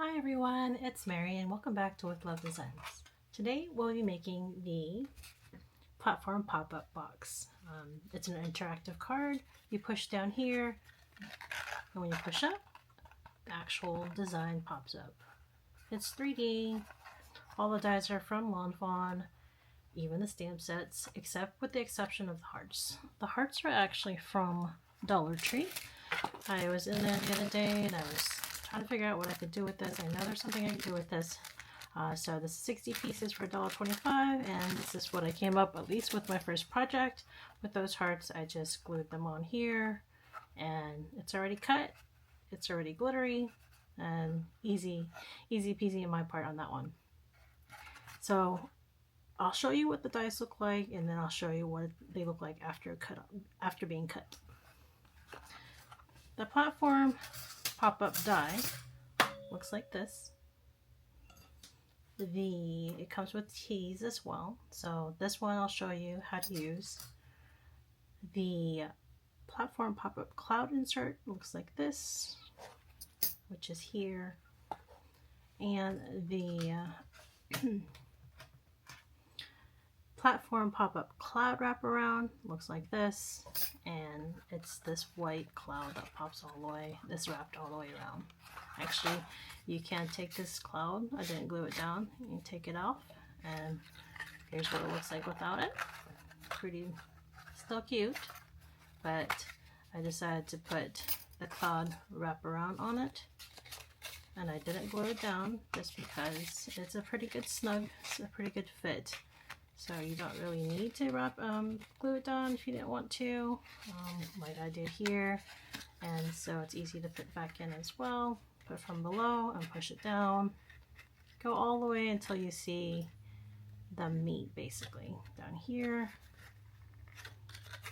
Hi everyone, it's Mary and welcome back to With Love Designs. Today we'll be making the platform pop-up box. It's an interactive card. You push down here, and when you push up, the actual design pops up. It's 3D. All the dies are from Fawn, even the stamp sets, except with the exception of the hearts. The hearts are actually from Dollar Tree. I was in there the other day and I was trying to figure out what I could do with this. I know there's something I can do with this. So this is 60 pieces for $1.25, and this is what I came up, at least with my first project. With those hearts, I just glued them on here, and it's already cut, it's already glittery, and easy peasy in my part on that one. So I'll show you what the dice look like, and then I'll show you what they look like after being cut. The platform pop-up die looks like this. It comes with tees as well. So this one I'll show you how to use. The platform pop-up cloud insert looks like this, which is here. And the platform pop-up cloud wraparound looks like this, and it's this white cloud that pops all the way, this wrapped all the way around. Actually, you can take this cloud, I didn't glue it down, you can take it off, and here's what it looks like without it. Pretty, still cute, but I decided to put the cloud wraparound on it, and I didn't glue it down just because it's a pretty good snug, it's a pretty good fit. So you don't really need to glue it down if you didn't want to, like I did here. And so it's easy to put back in as well. Put from below and push it down. Go all the way until you see the meat basically down here.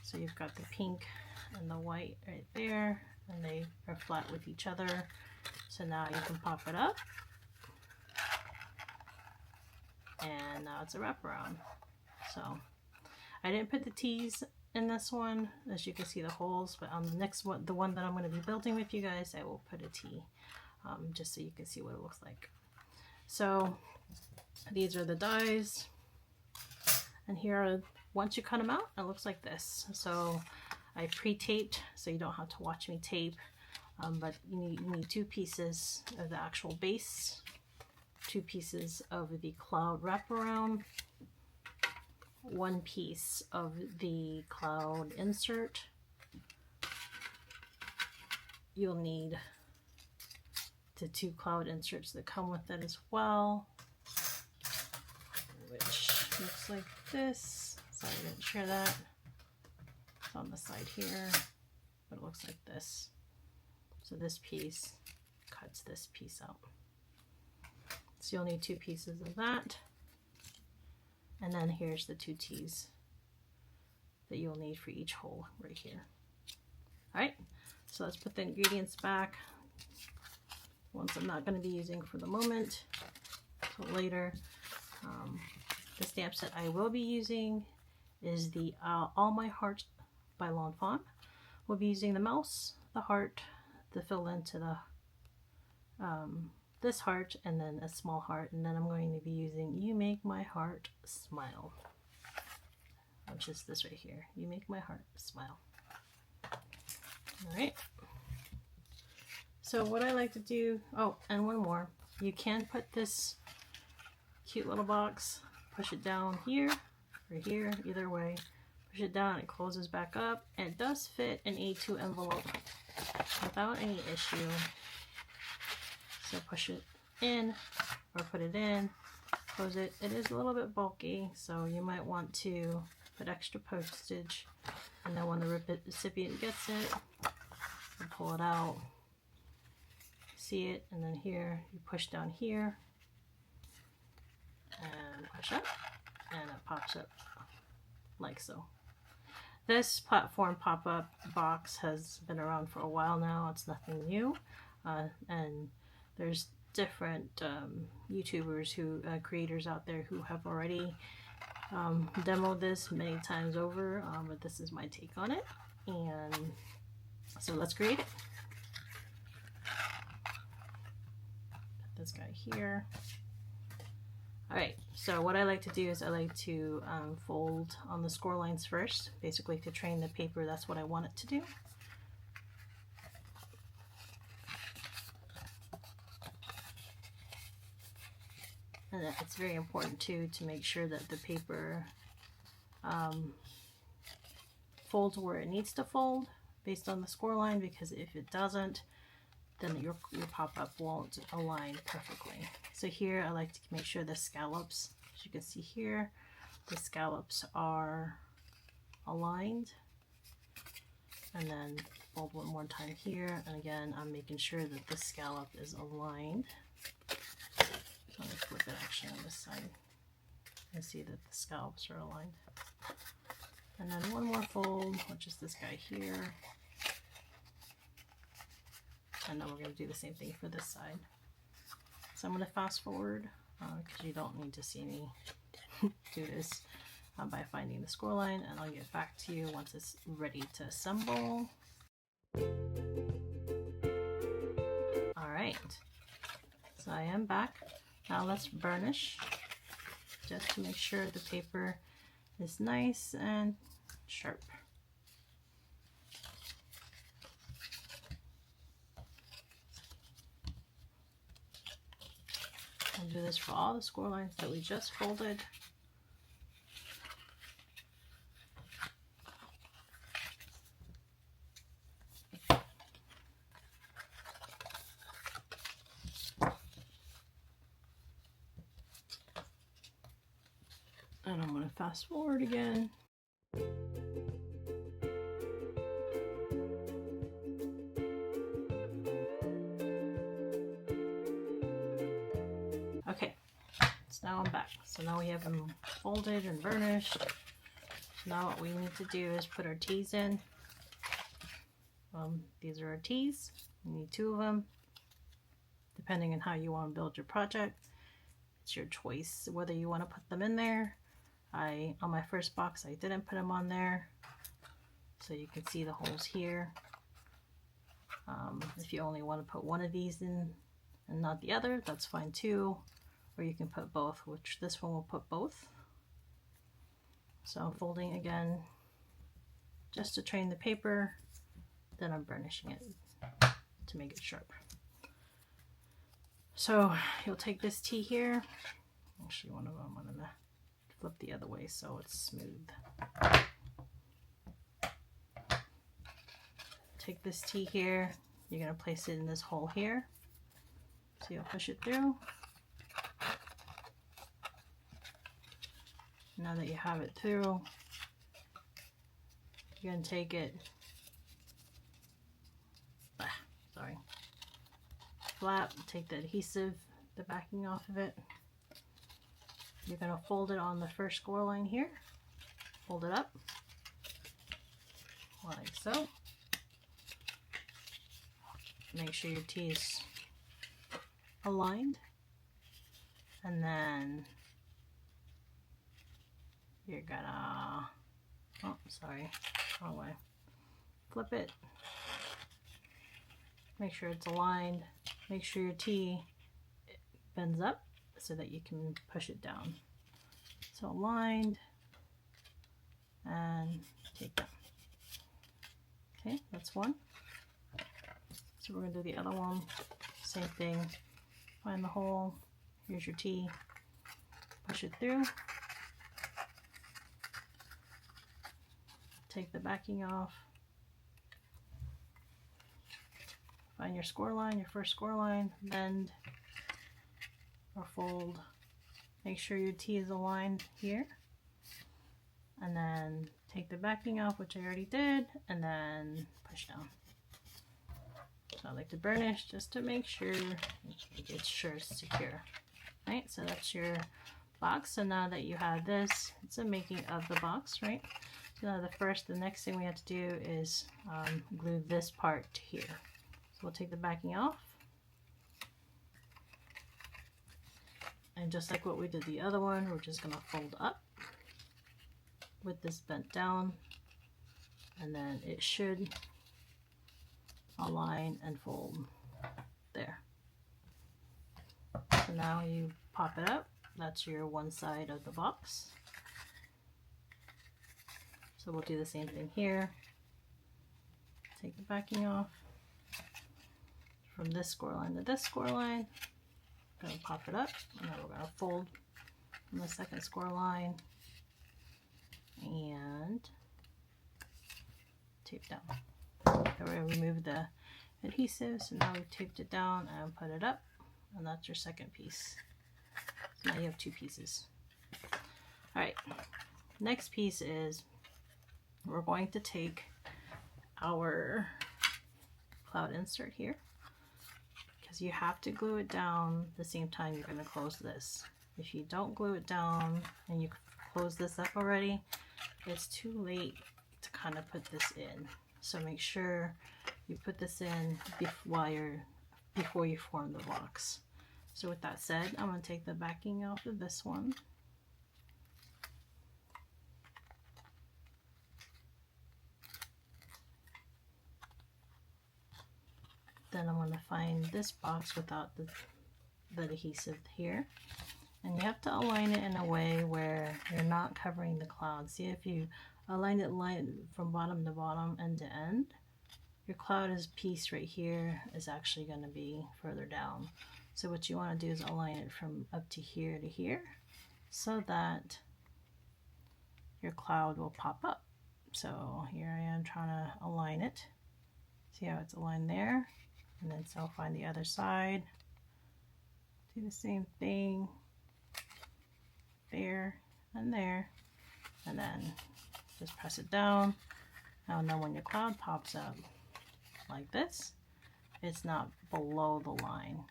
So you've got the pink and the white right there, and they are flat with each other. So now you can pop it up. And now it's a wraparound. So I didn't put the tees in this one, as you can see the holes, but on the next one, the one that I'm going to be building with you guys, I will put a tee, just so you can see what it looks like. So these are the dies, and here are, once you cut them out, it looks like this. So I pre-taped, so you don't have to watch me tape, but you need 2 pieces of the actual base, 2 pieces of the cloud wraparound, 1 piece of the cloud insert. You'll need the 2 cloud inserts that come with it as well, which looks like this. Sorry I didn't share that. It's on the side here, but it looks like this. So this piece cuts this piece out. So you'll need 2 pieces of that. And then here's the 2 tees that you'll need for each hole right here. Alright, so let's put the ingredients back. Ones I'm not going to be using for the moment, so later. The stamp set I will be using is the All My Heart by Fawn. We'll be using the mouse, the heart, the fill into the this heart, and then a small heart, and then I'm going to be using You Make My Heart Smile, which is this right here. You Make My Heart Smile. Alright, so what I like to do, oh, and one more, you can put this cute little box, push it down here or here, either way, push it down, it closes back up, and it does fit an A2 envelope without any issue. So push it in or put it in, close it. It is a little bit bulky, so you might want to put extra postage, and then when the recipient gets it, you pull it out, see it, and then here you push down here and push up, and it pops up like so. This platform pop-up box has been around for a while now. It's nothing new, and there's different YouTubers creators out there who have already demoed this many times over, but this is my take on it, and so let's create it. Put this guy here. Alright, so what I like to do is I like to fold on the score lines first, basically to train the paper. That's what I want it to do. And it's very important too to make sure that the paper folds where it needs to fold based on the score line, because if it doesn't, then your pop-up won't align perfectly. So here I like to make sure the scallops, as you can see here, the scallops are aligned. And then fold one more time here, and again I'm making sure that the scallop is aligned. Let me flip it actually on this side and see that the scallops are aligned. And then one more fold, which is this guy here. And then we're going to do the same thing for this side. So I'm going to fast forward because you don't need to see me do this by finding the score line, and I'll get back to you once it's ready to assemble. Alright, so I am back. Now let's burnish, just to make sure the paper is nice and sharp. I'll do this for all the score lines that we just folded. And I'm going to fast forward again. Okay, so now I'm back. So now we have them folded and burnished. So now what we need to do is put our T's in. These are our T's. We need 2 of them. Depending on how you want to build your project, it's your choice whether you want to put them in there. On my first box I didn't put them on there, so you can see the holes here. If you only want to put one of these in and not the other, that's fine too, or you can put both, which this one will put both. So I'm folding again just to train the paper, then I'm burnishing it to make it sharp. So you'll take this T here, actually one of them I'm gonna flip the other way so it's smooth. Take this T here, you're going to place it in this hole here. So you'll push it through. Now that you have it through, you're going to take it, flap, take the adhesive, the backing off of it. You're going to fold it on the first score line here, fold it up like so. Make sure your T is aligned, and then you're gonna, oh sorry, wrong way, flip it, make sure it's aligned, make sure your T bends up so that you can push it down. So aligned, and take that. Okay, that's one. So we're going to do the other one, same thing, find the hole, here's your T, push it through, take the backing off, find your score line, your first score line, bend or fold, make sure your T is aligned here, and then take the backing off, which I already did, and then push down. So I like to burnish just to make sure it's secure. Right, so that's your box. So now that you have this, it's a making of the box, right? So now the next thing we have to do is glue this part to here. So we'll take the backing off. And just like what we did the other one, we're just gonna fold up with this bent down, and then it should align and fold there. So now you pop it up. That's your one side of the box. So we'll do the same thing here. Take the backing off. From this score line to this score line, gonna pop it up, and then we're gonna fold from the second score line and tape down. So we're gonna remove the adhesive, so now we've taped it down and put it up, and that's your second piece. So now you have 2 pieces. All right, next piece is we're going to take our cloud insert here, because you have to glue it down the same time you're going to close this. If you don't glue it down and you close this up already, it's too late to kind of put this in. So make sure you put this in before you form the box. So with that said, I'm going to take the backing off of this one. Then I'm going to find this box without the adhesive here. And you have to align it in a way where you're not covering the cloud. See, if you align it from bottom to bottom, end to end, your cloud piece right here is actually going to be further down. So what you want to do is align it from up to here, so that your cloud will pop up. So here I am trying to align it. See how it's aligned there? And then so I'll find the other side. Do the same thing there and there, and then just press it down. Now when your cloud pops up like this, it's not below the line.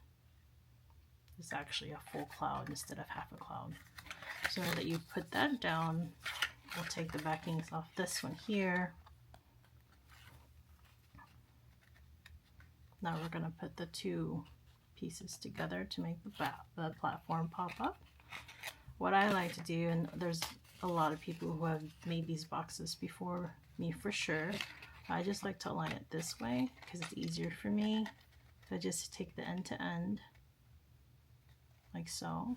It's actually a full cloud instead of half a cloud. So now that you put that down, we'll take the backings off this one here. Now we're going to put the 2 pieces together to make the platform pop up. What I like to do, and there's a lot of people who have made these boxes before me for sure, I just like to align it this way because it's easier for me. So I just take the end to end, like so,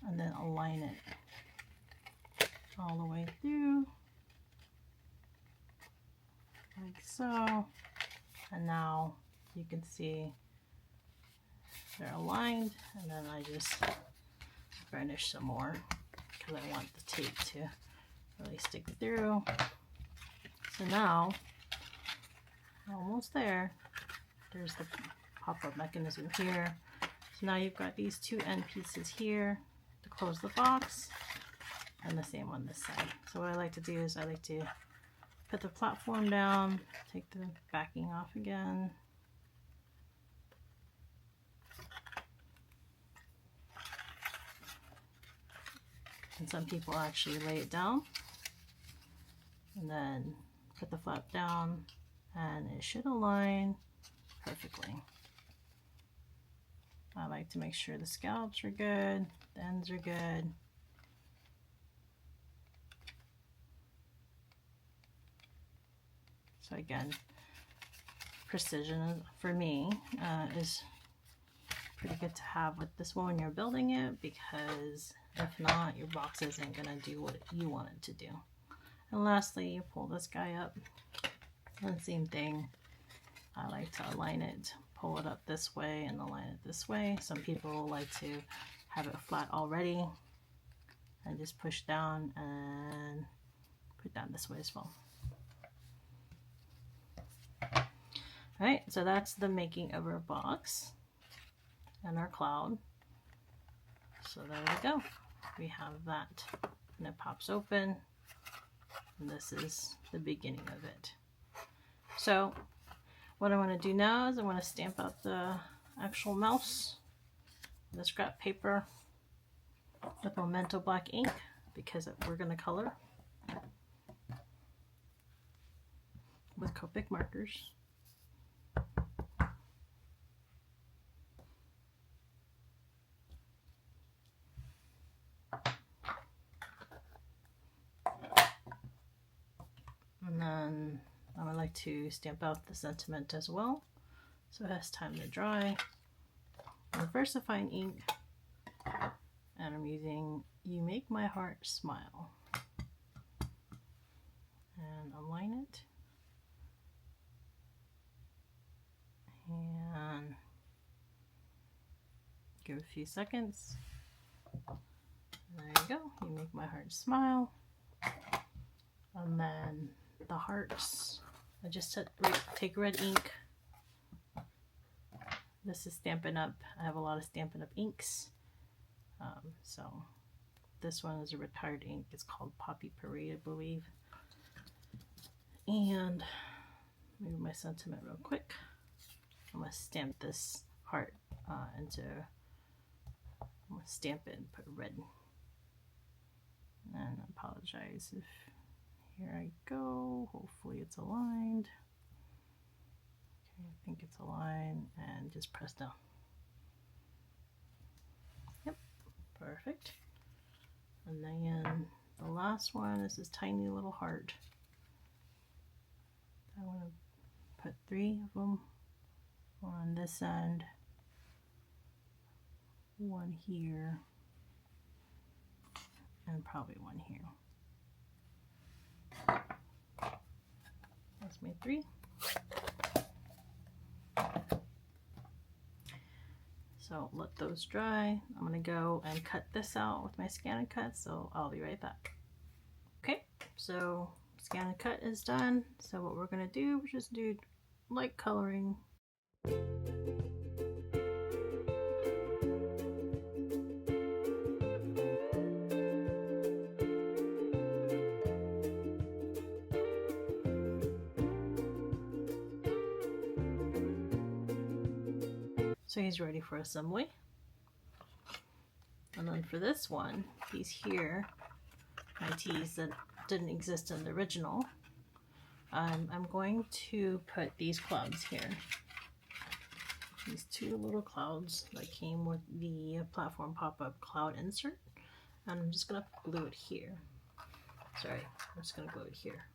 and then align it all the way through, like so. And now you can see they're aligned, and then I just burnish some more because I want the tape to really stick through. So now, almost there, there's the pop-up mechanism here. So now you've got these 2 end pieces here to close the box, and the same on this side. So what I like to do is I like to put the platform down, take the backing off again, and some people actually lay it down and then put the flap down, and it should align perfectly. I like to make sure the scallops are good, the ends are good. So again, precision for me is pretty good to have with this one when you're building it, because if not, your box isn't going to do what you want it to do. And lastly, you pull this guy up, and same thing. I like to align it, pull it up this way and align it this way. Some people like to have it flat already and just push down and put down this way as well. Alright, so that's the making of our box and our cloud. So there we go. We have that, and it pops open, and this is the beginning of it. So what I want to do now is I want to stamp out the actual mouse with the scrap paper with Memento black ink, because we're going to color with Copic markers. And then I would like to stamp out the sentiment as well, so it has time to dry. Diversifying ink, and I'm using You Make My Heart Smile, and align it, and give it a few seconds. There you go, You Make My Heart Smile. And then the hearts, I just take red ink. This is Stampin' Up. I have a lot of Stampin' Up inks. So this one is a retired ink. It's called Poppy Parade, I believe. And move my sentiment real quick. I'm going to stamp this heart I'm going to stamp it and put red. And I apologize if, here I go. Hopefully it's aligned. Okay, I think it's aligned, and just press down. Yep, perfect. And then the last one is this tiny little heart. I want to put 3 of them on this end, 1 here, and probably 1 here. That's made 3. So let those dry. I'm going to go and cut this out with my scan and cut, so I'll be right back. Okay, so scan and cut is done. So what we're going to do, we're just do light coloring. So he's ready for assembly. And then for this one, these here, my tees that didn't exist in the original, I'm going to put these clouds here. These 2 little clouds that came with the platform pop-up cloud insert. And I'm just gonna glue it here. Sorry, I'm just gonna glue it here.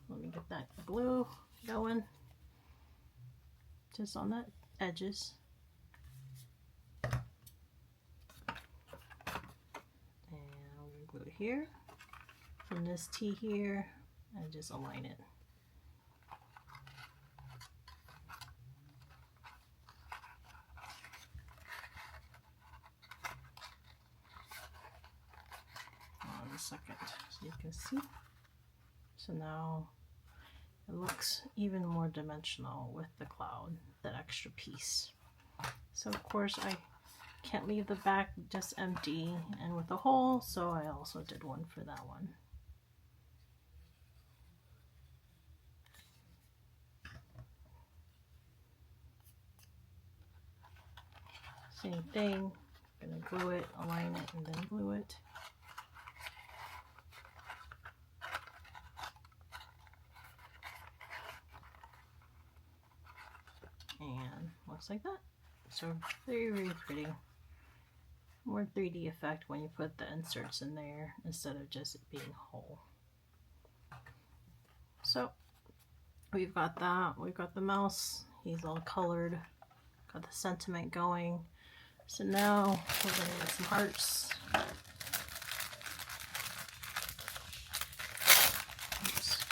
Let me get that glue going. Just on that edges. And I'm going to glue it here from this T here and just align it. On a second, so you can see. So now it looks even more dimensional with the cloud, that extra piece. So of course I can't leave the back just empty and with a hole, so I also did one for that one. Same thing, I'm gonna glue it, align it, and then glue it. And looks like that. So very, very pretty. More 3D effect when you put the inserts in there instead of just it being whole. So we've got that. We've got the mouse. He's all colored. Got the sentiment going. So now we're gonna get some hearts. Oops.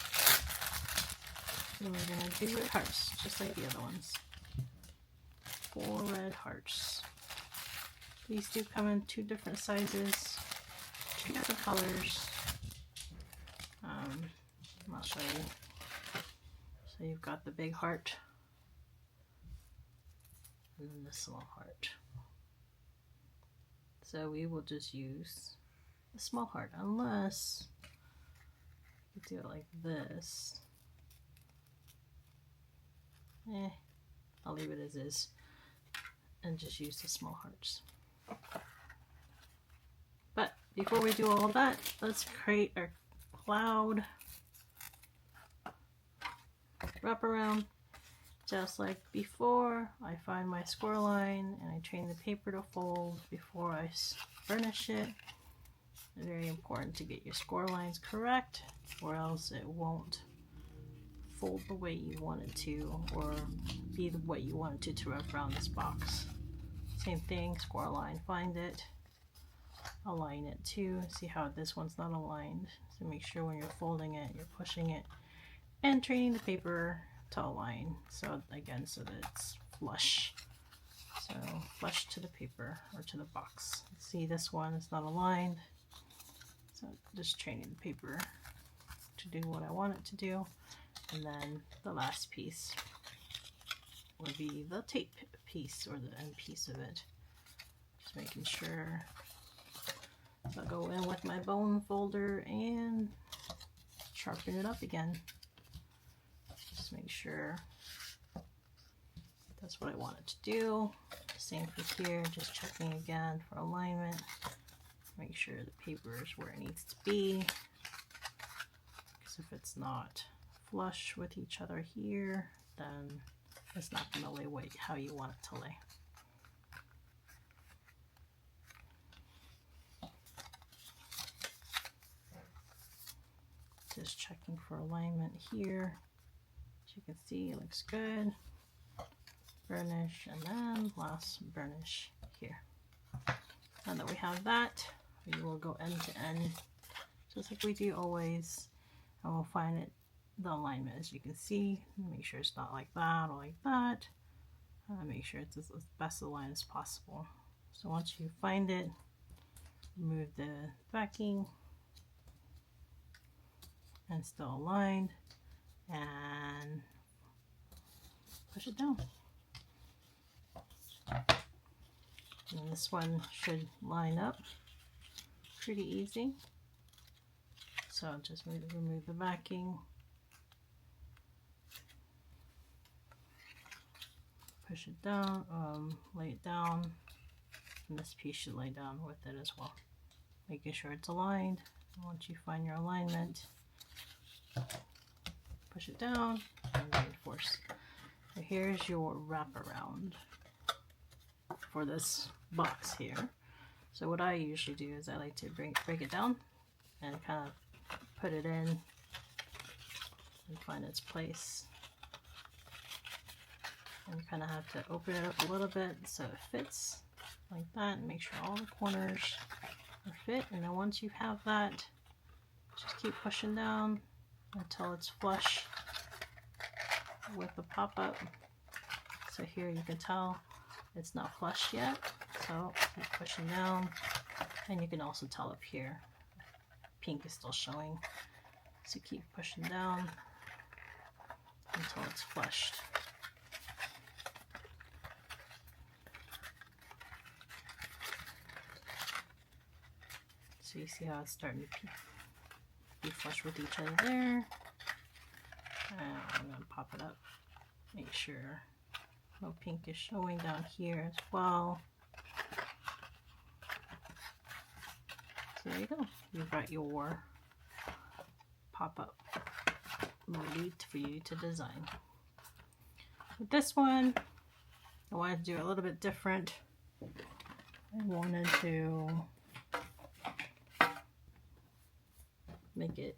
And we're gonna do red hearts, just like the other ones. 4 red hearts. These do come in 2 different sizes, 2 different colors. I'll show you. So you've got the big heart and then the small heart. So we will just use the small heart, unless you do it like this. I'll leave it as is and just use the small hearts. But before we do all that, let's create our cloud wraparound. Just like before, I find my score line and I train the paper to fold before I burnish it. It's very important to get your score lines correct, or else it won't fold the way you want it to, or be the way you want it to wrap around this box. Same thing, score line, find it, align it too. See how this one's not aligned. So make sure when you're folding it, you're pushing it and turning the paper to align. So again, so that it's flush. So flush to the paper or to the box. See, this one is not aligned. So just training the paper to do what I want it to do. And then the last piece would be the tape piece or the end piece of it. Just making sure. So I'll go in with my bone folder and sharpen it up again. Just make sure that's what I want it to do. Same for here, just checking again for alignment. Make sure the paper is where it needs to be. Because if it's not flush with each other here, then it's not going to lay weight how you want it to lay. Just checking for alignment here. As you can see, it looks good. Burnish, and then last burnish here. Now that we have that, we will go end to end, just like we do always, and we'll find it the alignment. As you can see, make sure it's not like that or like that. Make sure it's as best aligned as possible. So once you find it, remove the backing and still aligned, and push it down. And this one should line up pretty easy. So just remove the backing, push it down, lay it down, and this piece should lay down with it as well. Making sure it's aligned. Once you find your alignment, push it down and reinforce. So here's your wraparound for this box here. So what I usually do is I like to break it down and kind of put it in and find its place. And kind of have to open it up a little bit so it fits like that, and make sure all the corners are fit. And then once you have that, just keep pushing down until it's flush with the pop-up. So here you can tell it's not flush yet, so keep pushing down. And you can also tell up here, pink is still showing. So keep pushing down until it's flushed. So you see how it's starting to be flush with each other there. And I'm going to pop it up, make sure no pink is showing down here as well. So there you go. You've got your pop-up ready for you to design. With this one, I wanted to do a little bit different. I wanted to make it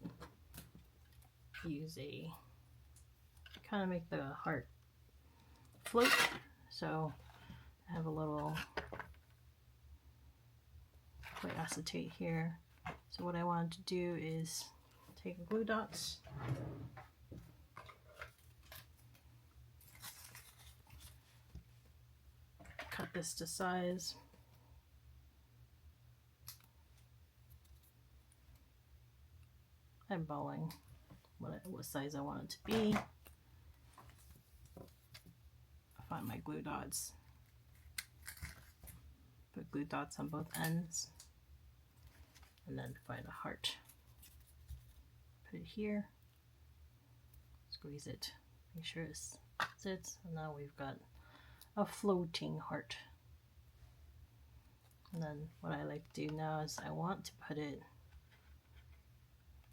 use a kind of make the heart float. So I have a little white acetate here. So what I wanted to do is take glue dots, cut this to size, I'm bowing what size I want it to be. Find my glue dots, put glue dots on both ends, and then find a heart. Put it here, squeeze it, make sure it sits, and now we've got a floating heart. And then what I like to do now is I want to put it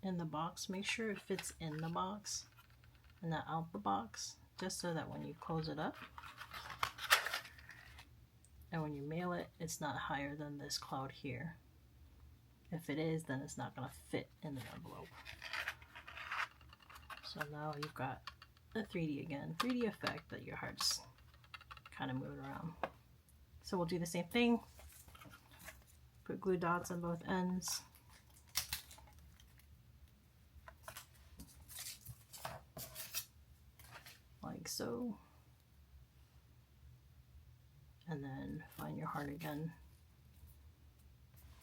in the box. Make sure it fits in the box and not out the box, just so that when you close it up and when you mail it, it's not higher than this cloud here. If it is, then it's not going to fit in the envelope. So now you've got a 3D again, 3D effect that your heart's kind of moving around. So we'll do the same thing. Put glue dots on both ends. Like so. And then find your heart again.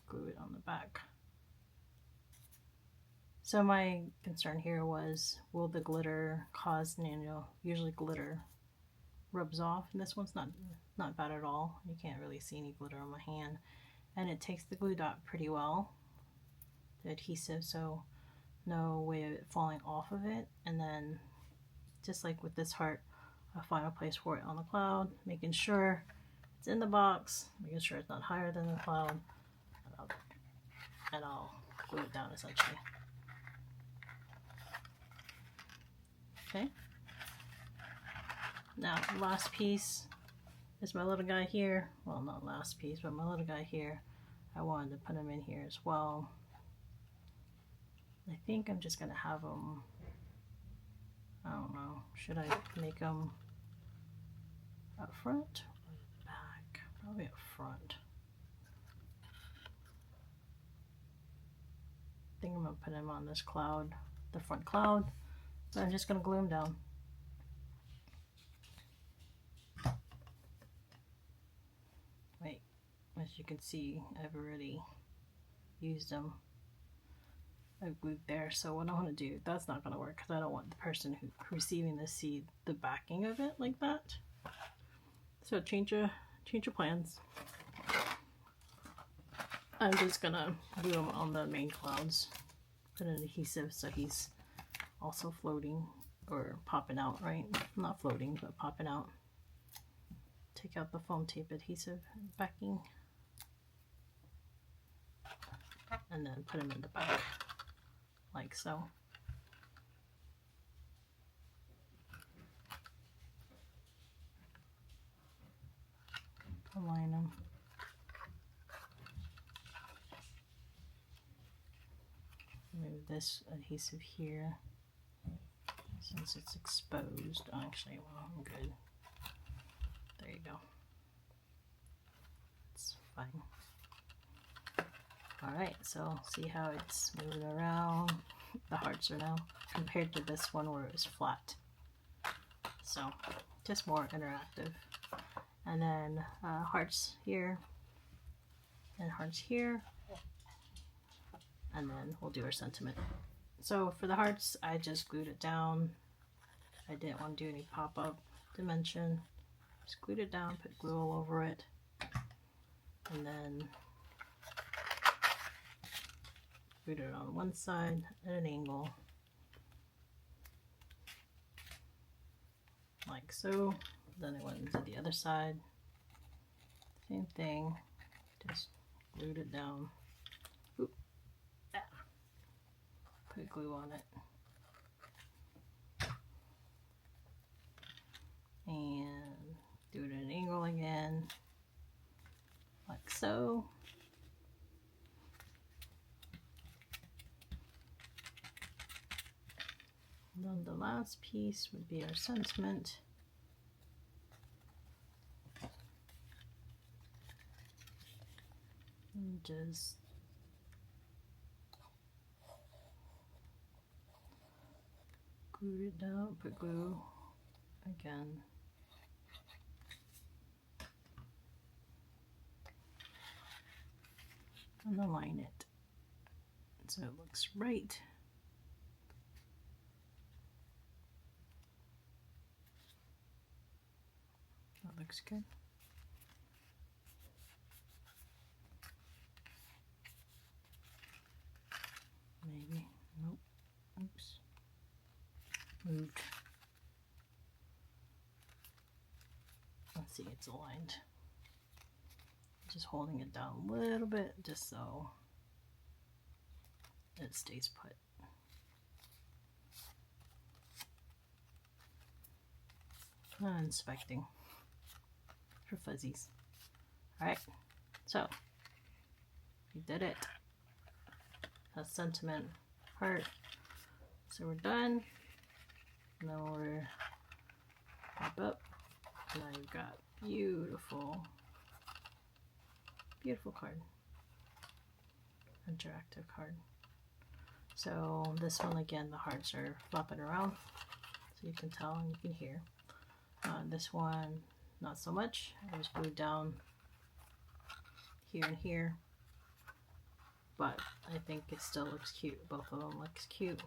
Glue it on the back. So my concern here was, will the glitter cause, usually glitter rubs off, and this one's not bad at all. You can't really see any glitter on my hand, and it takes the glue dot pretty well, the adhesive, so no way of it falling off of it. And then just like with this heart, a final place for it on the cloud, making sure it's in the box, making sure it's not higher than the cloud, and I'll glue it down essentially. Okay. Now, last piece is my little guy here. Well, not last piece, but my little guy here. I wanted to put him in here as well. I think I'm just gonna have him, I don't know, should I make him up front or back? Probably up front. I think I'm gonna put him on this cloud, the front cloud. So I'm just gonna glue him down. Wait, as you can see, I've already used them. I've glued there, so what I want to do, that's not gonna work because I don't want the person who's receiving this see the backing of it like that. So change your plans. I'm just gonna glue him on the main clouds. Put an adhesive so he's also floating or popping out, right? Not floating, but popping out. Take out the foam tape adhesive backing and then put him in the back like so. Align them. Move this adhesive here since it's exposed. Actually, well, I'm good. There you go. It's fine. Alright, so see how it's moving around? The hearts are now, compared to this one where it was flat. So, just more interactive. And then hearts here, and hearts here. And then we'll do our sentiment. So for the hearts, I just glued it down. I didn't want to do any pop-up dimension. Just glued it down, put glue all over it, and then glued it on one side at an angle, like so. Then it went to the other side. Same thing, just glued it down. Oop. Ah. Put glue on it. And do it at an angle again, like so. And then the last piece would be our sentiment. And just glue it down, put glue again. And align it so it looks right. That looks good. Maybe. Nope. Oops. Moved. Let's see, it's aligned. Just holding it down a little bit just so it stays put. Inspecting for fuzzies. Alright, so we did it. A sentiment heart. So we're done. Now we're pop up. Now you've got beautiful Beautiful card. Interactive card. So this one again, the hearts are flopping around, so you can tell and you can hear. This one, not so much. I was glued down here and here, but I think it still looks cute. Both of them looks cute.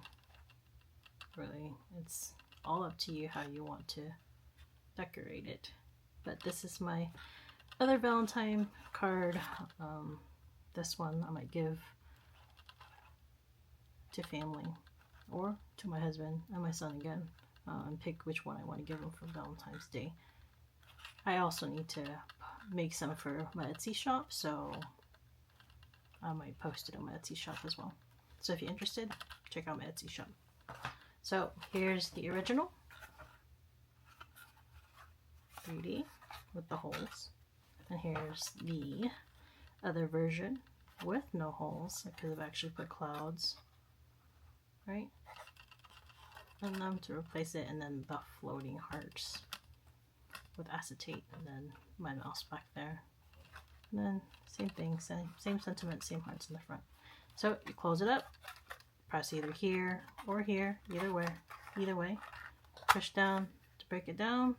Really, it's all up to you how you want to decorate it. But this is my other Valentine card. This one I might give to family or to my husband and my son again, and pick which one I want to give them for Valentine's Day. I also need to make some for my Etsy shop, so I might post it on my Etsy shop as well. So if you're interested, check out my Etsy shop. So here's the original 3D with the holes, and here's the other version with no holes because I've actually put clouds, right, and them to replace it, and then the floating hearts with acetate, and then my mouse back there, and then same thing, same sentiment, same hearts in the front. So you close it up, press either here or here, either way, push down to break it down,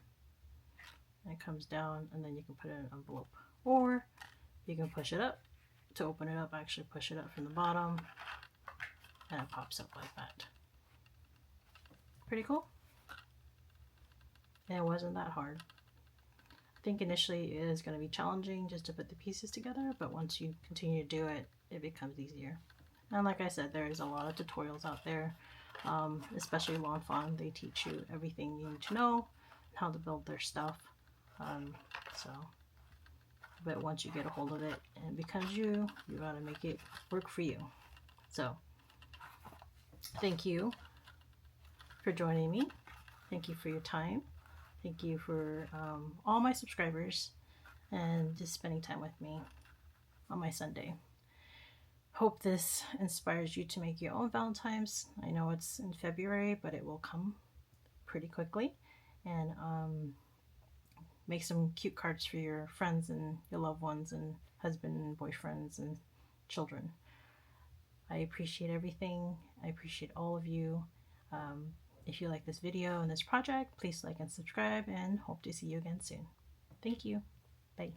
and it comes down, and then you can put it in an envelope, or you can push it up to open it up. Actually push it up from the bottom and it pops up like that. Pretty cool. And it wasn't that hard. I think initially it is going to be challenging just to put the pieces together, but once you continue to do it, it becomes easier. And like I said, there is a lot of tutorials out there, especially Fawn. They teach you everything you need to know, how to build their stuff. But once you get a hold of it and it becomes you gotta make it work for you. So thank you for joining me. Thank you for your time. Thank you for all my subscribers and just spending time with me on my Sunday. Hope this inspires you to make your own Valentine's. I know it's in February, but it will come pretty quickly. And make some cute cards for your friends and your loved ones and husband and boyfriends and children. I appreciate everything. I appreciate all of you. If you like this video and this project, please like and subscribe, and hope to see you again soon. Thank you. Bye.